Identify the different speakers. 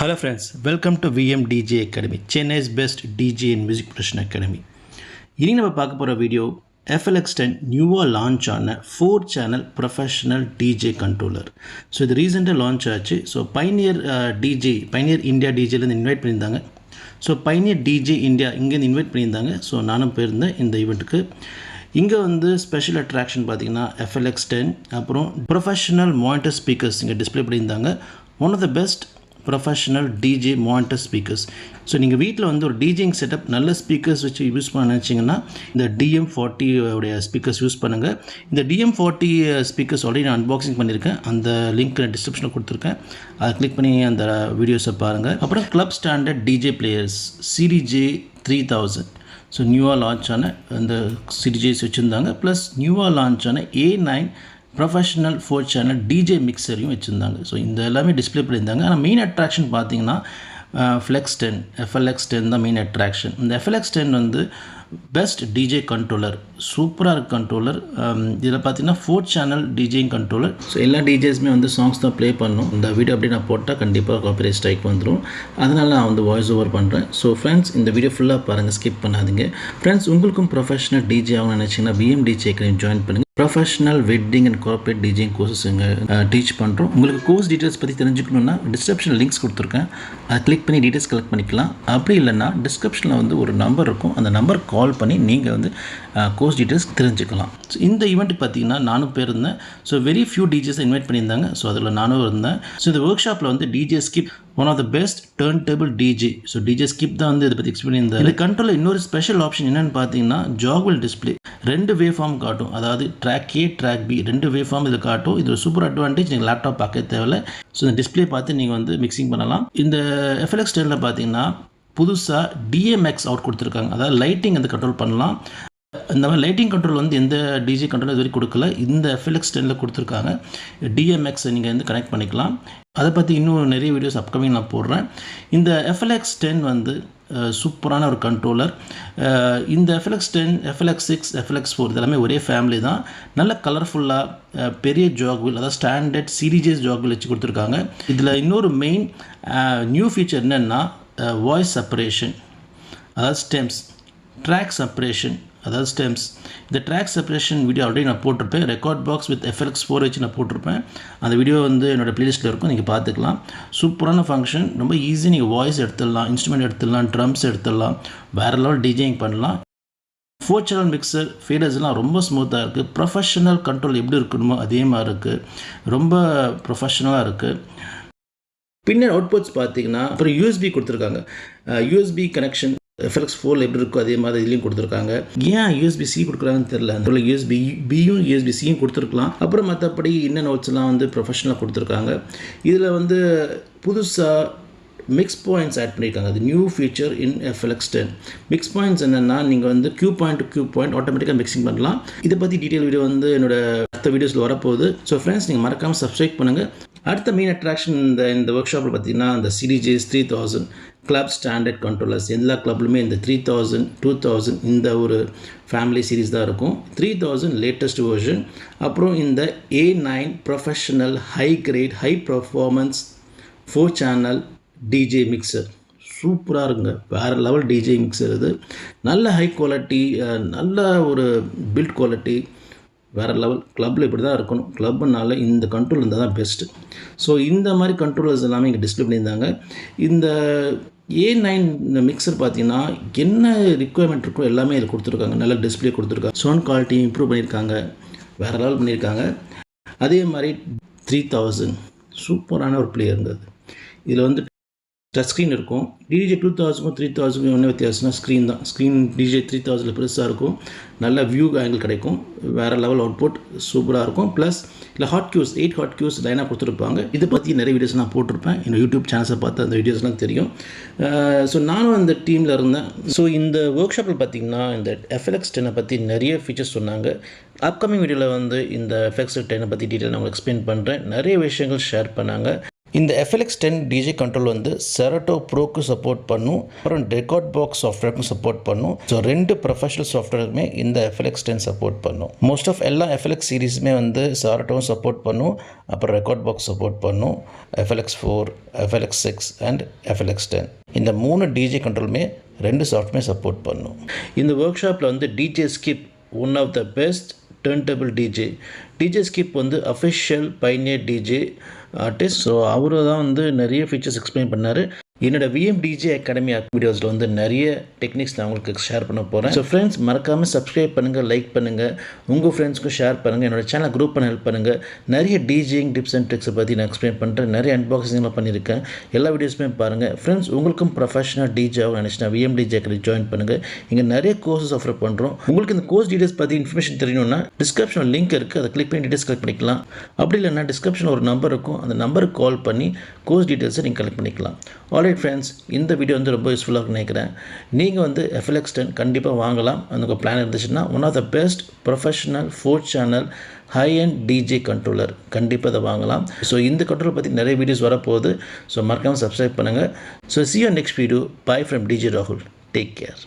Speaker 1: Hello friends, welcome to DDJ Academy, Chennai's best DJ and music production academy. இன்னைக்கு நம்ம பார்க்க போற video FLX10 நியூவா லான்ச் ஆன 4 channel professional DJ controller. So இது ரீசெண்டாக லான்ச் ஆச்சு. ஸோ பைனியர் இந்தியா டிஜேலேருந்து இன்வைட் பண்ணியிருந்தாங்க. ஸோ பைனியர் டிஜே இந்தியா இங்கேருந்து இன்வைட் பண்ணியிருந்தாங்க. ஸோ நானும் போயிருந்தேன் இந்த ஈவெண்ட்டுக்கு. இங்கே வந்து ஸ்பெஷல் அட்ராக்ஷன் பார்த்தீங்கன்னா FLX10 அப்புறம் ப்ரொஃபஷனல் மானிட்டர் ஸ்பீக்கர்ஸ் இங்கே டிஸ்பிளே பண்ணியிருந்தாங்க. One of the best professional DJ monitor speakers. So நீங்கள் வீட்டில் வந்து ஒரு டிஜிங் செட்டப் நல்ல ஸ்பீக்கர்ஸ் வச்சு யூஸ் பண்ண நினச்சிங்கன்னா இந்த DM40 உடைய ஸ்பீக்கர்ஸ் யூஸ் பண்ணுங்கள். இந்த DM40 ஸ்பீக்கர்ஸ் ஆல்ரெடி நான் அன்பாக்சிங் பண்ணியிருக்கேன். அந்த லிங்க் நான் டிஸ்கிரிப்ஷனில் கொடுத்துருக்கேன். அதை கிளிக் பண்ணி அந்த வீடியோஸை பாருங்கள். அப்புறம் club standard DJ players CDJ 3000. So நியூவாக லான்ச் ஆன அந்த CDJs வச்சுருந்தாங்க. ப்ளஸ் நியூவாக லான்ச் ஆன A9 ப்ரொஃபஷனல் 4 சேனல் டிஜே மிக்சரையும் வச்சுருந்தாங்க. ஸோ இந்த எல்லாமே டிஸ்பிளே பண்ணியிருந்தாங்க. ஆனால் மெயின் அட்ராக்ஷன் பார்த்தீங்கன்னா FLX10 தான் மெயின் அட்ராக்ஷன். இந்த FLX10 வந்து பெஸ்ட் டிஜே கண்ட்ரோலர், சூப்பராக இருக்குது கண்ட்ரோலர். இதில் பார்த்தீங்கன்னா 4 சேனல் டிஜேயிங் கண்ட்ரோலர். ஸோ எல்லா டிஜேஸுமே வந்து சாங்ஸ் தான் ப்ளே பண்ணணும். இந்த வீடியோ அப்படி நான் போட்டால் கண்டிப்பாக காப்பிரைட் ஸ்ட்ரைக் வந்துடும். அதனால் நான் வந்து வாய்ஸ் ஓவர் பண்ணுறேன். ஸோ ஃப்ரெண்ட்ஸ், இந்த வீடியோ ஃபுல்லாக பாருங்கள், ஸ்கிப் பண்ணாதீங்க. ஃப்ரெண்ட்ஸ், உங்களுக்கும் ப்ரொஃபஷனல் டிஜே ஆகணும்னு நினச்சிங்கன்னா DDJ Academy ஜாயின் பண்ணுங்கள். Professional wedding and corporate DJing courses இங்கே டீச் பண்ணுறோம். உங்களுக்கு கோர்ஸ் டீட்டெயில்ஸ் பற்றி தெரிஞ்சுக்கணுன்னா டிஸ்கிரிப்ஷனில் லிங்க்ஸ் கொடுத்துருக்கேன். அதை கிளிக் பண்ணி டீட்டெயில்ஸ் கலெக்ட் பண்ணிக்கலாம். அப்படி இல்லைன்னா டிஸ்கிரிப்ஷனில் வந்து ஒரு நம்பர் இருக்கும். அந்த நம்பர் கால் பண்ணி நீங்கள் வந்து கோர்ஸ் டீட்டெயில்ஸ் தெரிஞ்சுக்கலாம். ஸோ இந்த ஈவெண்ட்டுக்கு பார்த்தீங்கன்னா நானும் இருந்தேன். So very few DJs invite பண்ணியிருந்தாங்க. ஸோ அதில் நானும் இருந்தேன். ஸோ இந்த ஒர்க் ஷாப்பில் வந்து DJ Skip one of the best turntable DJ. So DJ Skip தான் வந்து இதை பற்றி எக்ஸ்பிளைன் பண்ணியிருந்தார். இந்த கண்ட்ரோலில் இன்னொரு ஸ்பெஷல் ஆப்ஷன் என்னென்னு பார்த்தீங்கன்னா ஜாகுவல் டிஸ்பிளே. 2 வேவ் ஃபார்ம் காட்டும். அதாவது track A track B 2 waveform இதில் காட்டும். இது ஒரு சூப்பர் அட்வான்டேஜ். நீங்கள் லேப்டாப் பார்க்க தேவையில்லை. ஸோ இந்த டிஸ்பிளே பார்த்து நீங்கள் வந்து மிக்சிங் பண்ணலாம். இந்த FLX10 பார்த்தீங்கன்னா புதுசாக DMX அவுட் கொடுத்துருக்காங்க. அதாவது லைட்டிங் வந்து கண்ட்ரோல் பண்ணலாம். இந்த மாதிரி லைட்டிங் கண்ட்ரோல் வந்து எந்த டிஜே கண்ட்ரோல் இது வரைக்கும் கொடுக்கல. இந்த FLX10 கொடுத்துருக்காங்க. DMX நீங்கள் வந்து கனெக்ட் பண்ணிக்கலாம். அதை பற்றி இன்னும் நிறைய வீடியோஸ் அப்கமிங் நான் போடுறேன். இந்த FLX10 வந்து சூப்பரான ஒரு கண்ட்ரோலர். இந்த FLX10, FLX6, FLX4 இதெல்லாமே ஒரே ஃபேமிலி தான். நல்ல கலர்ஃபுல்லாக பெரிய ஜாகுவில், அதாவது ஸ்டாண்டர்ட் CDJs ஜாகுவில் வச்சு கொடுத்துருக்காங்க. இதில் இன்னொரு மெயின் நியூ ஃபீச்சர் என்னென்னா வாய்ஸ் செப்பரேஷன், அதாவது ஸ்டெம்ஸ், ட்ராக் செப்பரேஷன், அதாவது ஸ்டெம்ஸ். இந்த ட்ராக் செப்பரேஷன் வீடியோ ஆல்ரெடி நான் போட்டிருப்பேன். ரெக்கார்ட் பாக்ஸ் வித் FLX4 வச்சு நான் போட்டிருப்பேன். அந்த வீடியோ வந்து என்னோடய ப்ளேலிஸ்ட்டில் இருக்கும், நீங்கள் பார்த்துக்கலாம். சூப்பரான ஃபங்க்ஷன், ரொம்ப ஈஸி. நீங்கள் வாய்ஸ் எடுத்துடலாம், இன்ஸ்ட்ருமெண்ட் எடுத்துடலாம், ட்ரம்ஸ் எடுத்துடலாம், வேறு லெவல் டிஜேயிங் பண்ணலாம். 4 சேனல் மிக்சர் ஃபேடர்ஸ்லாம் ரொம்ப ஸ்மூத்தாக இருக்குது. ப்ரொஃபஷனல் கண்ட்ரோல் எப்படி இருக்கணுமோ அதே மாதிரி இருக்குது. ரொம்ப ப்ரொஃபஷனலாக இருக்குது. பின்னர் அவுட்புட்ஸ் பார்த்தீங்கன்னா அப்புறம் USB கொடுத்துருக்காங்க. USB கனெக்ஷன் FLX4 எப்படி இருக்கோ அதே மாதிரி இதுலேயும் கொடுத்துருக்காங்க. ஏன் USB-C கொடுக்குறாங்கன்னு தெரியல. அந்த USB-Bயும் USB-Cயும் கொடுத்துருக்கலாம். அப்புறம் மற்றபடி இன்ன நோட்ஸ்லாம் வந்து ப்ரொஃபஷனலாக கொடுத்துருக்காங்க. இதில் வந்து புதுசாக மிக்ஸ் பாயிண்ட்ஸ் ஆட் பண்ணியிருக்காங்க. அது நியூ ஃபீச்சர் இன் FLX10. மிக்ஸ் பாயிண்ட்ஸ் என்னென்னா நீங்கள் வந்து Q point to Q point ஆட்டோமேட்டிக்காக மிக்சிங் பண்ணலாம். இதை பற்றி டீட்டெயில் வீடியோ வந்து என்னோட அடுத்த வீடியோஸில் வரப்போகுது. ஸோ ஃப்ரெண்ட்ஸ், நீங்கள் மறக்காமல் சப்ஸ்கிரைப் பண்ணுங்கள். அடுத்த மெயின் அட்ராக்ஷன் இந்த ஒர்க் ஷாப்பில் பார்த்தீங்கன்னா இந்த CDJs 3000 கிளப் ஸ்டாண்டர்ட் கண்ட்ரோலர்ஸ். எல்லா கிளப்லுமே இந்த 3000, 2000 இந்த ஒரு ஃபேமிலி சீரீஸ் தான் இருக்கும். 3000 லேட்டஸ்ட் வெர்ஷன். அப்புறம் இந்த A9 professional high grade high performance 4 channel DJ mixer. சூப்பராக இருக்குங்க, வேறு லெவல் டிஜே மிக்சர். இது நல்ல ஹை குவாலிட்டி, நல்ல ஒரு பில்ட் குவாலிட்டி, வேறு லெவல். கிளப்பில் இப்படி தான் இருக்கணும். கிளப்புனால இந்த கண்ட்ரோல் இருந்தால் தான் பெஸ்ட்டு. ஸோ இந்த மாதிரி கண்ட்ரோலர்ஸ் எல்லாமே இங்கே டிஸ்பிளே பண்ணியிருந்தாங்க. இந்த A9 மிக்சர் பார்த்தீங்கன்னா என்ன ரிக்குவயர்மெண்ட் இருக்கோ எல்லாமே இதில் கொடுத்துருக்காங்க. நல்ல டிஸ்பிளே கொடுத்துருக்காங்க. சவுண்ட் குவாலிட்டி இம்ப்ரூவ் பண்ணியிருக்காங்க, வேறு லெவல் பண்ணியிருக்காங்க. அதே மாதிரி 3000 சூப்பரான ஒரு பிளேயருங்க. இதில் வந்து டச் ஸ்க்ரீன் இருக்கும். DDJ 2000க்கும் 3000க்கும் என்ன வித்தியாசம்னா ஸ்க்ரீன் தான். ஸ்க்ரீன் DDJ 3000 பெருசாக இருக்கும். நல்ல வியூ ஆங்கிள் கிடைக்கும். வேறு லெவல் அவுட்புட் சூப்பராக இருக்கும். ப்ளஸ் இல்லை ஹாட் கியூஸ் 8 ஹாட் கியூஸ் லைனாக கொடுத்துருப்பாங்க. இதை பற்றி நிறைய வீடியோஸ் நான் போட்டிருப்பேன். என்னோட யூடியூப் சேனல்ஸை பார்த்து அந்த வீடியோஸ்லாம் தெரியும். ஸோ நானும் அந்த டீமில் இருந்தேன். ஸோ இந்த ஒர்க் ஷாப்பில் பார்த்தீங்கன்னா இந்த FLX10 பற்றி நிறைய ஃபீச்சர்ஸ் சொன்னாங்க. அப்கமிங் வீடியோவில் வந்து இந்த FLX10 பற்றி டீட்டெயில் நான் உங்களுக்கு எக்ஸ்பிளைன் பண்ணுறேன். நிறைய விஷயங்கள் ஷேர் பண்ணாங்க. இந்த FLX10 DJ கண்ட்ரோல் வந்து செரட்டோ ப்ரோக்கு சப்போர்ட் பண்ணும், அப்புறம் ரெக்கார்ட் பாக்ஸ் சாஃப்ட்வேருக்கும் சப்போர்ட் பண்ணும். ஸோ 2 ப்ரொஃபஷனல் சாஃப்ட்வேருக்குமே இந்த FLX10 சப்போர்ட் பண்ணும். மோஸ்ட் ஆஃப் எல்லா FLX சீரீஸுமே வந்து செரட்டோவும் சப்போர்ட் பண்ணும், அப்புறம் ரெக்கார்ட் பாக்ஸ் சப்போர்ட் பண்ணும். FLX4, FLX6 அண்ட் FLX10 இந்த 3 DJ கண்ட்ரோலுமே 2 சாஃப்ட்வேர் சப்போர்ட் பண்ணும். இந்த ஒர்க் ஷாப்பில் வந்து DJ Skip one of the best turntable DJ Skip வந்து official Pioneer DJ artist. So அவரு தான் வந்து நிறைய ஃபீச்சர்ஸ் எக்ஸ்பிளைன் பண்ணார். என்னோட WeDJ அகாடமி வீடியோஸில் வந்து நிறைய டெக்னிக்ஸ் நான் உங்களுக்கு ஷேர் பண்ண போகிறேன். ஸோ ஃப்ரெண்ட்ஸ், மறக்காமல் சப்ஸ்கிரைப் பண்ணுங்கள், லைக் பண்ணுங்கள், உங்கள் ஃப்ரெண்ட்ஸ்க்கும் ஷேர் பண்ணுங்கள், என்னோட சேனலை குரூப் பண்ண ஹெல்ப் பண்ணுங்கள். நிறைய டிஜிங் டிப்ஸ் அண்ட் ட்ரிக்ஸை பற்றி நான் எக்ஸ்பிளைன் பண்ணுறேன். நிறைய அன்பாக்சிங்லாம் பண்ணியிருக்கேன். எல்லா வீடியோஸுமே பாருங்கள். ஃப்ரெண்ட்ஸ், உங்களுக்கும் ப்ரொஃபஷனல் டிஜேவாக நினச்சினா WeDJ அகாடமி ஜாயின் பண்ணுங்கள். இங்கே நிறைய கோர்சஸ் ஆஃபர் பண்ணுறோம். உங்களுக்கு இந்த கோர்ஸ் டீடைல்ஸ் பற்றி இன்ஃபர்மேஷன் தெரியணும்னா டிஸ்கிரிப்ஷனில் லிங்க் இருக்குது, அதை கிளிக் பண்ணி டீடைல்ஸ் கலெக்ட் பண்ணிக்கலாம். அப்படி இல்லைன்னா டிஸ்கிரிப்ஷனில் ஒரு நம்பர் இருக்கும், அந்த நம்பருக்கு கால் பண்ணி கோர்ஸ் டீடைல்ஸை நீங்கள் கலெக்ட் பண்ணிக்கலாம். ஆல்ரைட் ஃப்ரெண்ட்ஸ், இந்த வீடியோ வந்து ரொம்ப யூஸ்ஃபுல்லாக நினைக்கிறேன். நீங்கள் வந்து FLX10 கண்டிப்பாக வாங்கலாம். அந்த பிளான் இருந்துச்சுன்னா one of the best professional 4 channel high end DJ controller கண்டிப்பாக அதை வாங்கலாம். ஸோ இந்த கண்ட்ரோலர் பற்றி நிறைய வீடியோஸ் வரப்போகுது. ஸோ மறக்காமல் சப்ஸ்கிரைப் பண்ணுங்கள். So see you next video. Bye from DJ Rahul. Take care.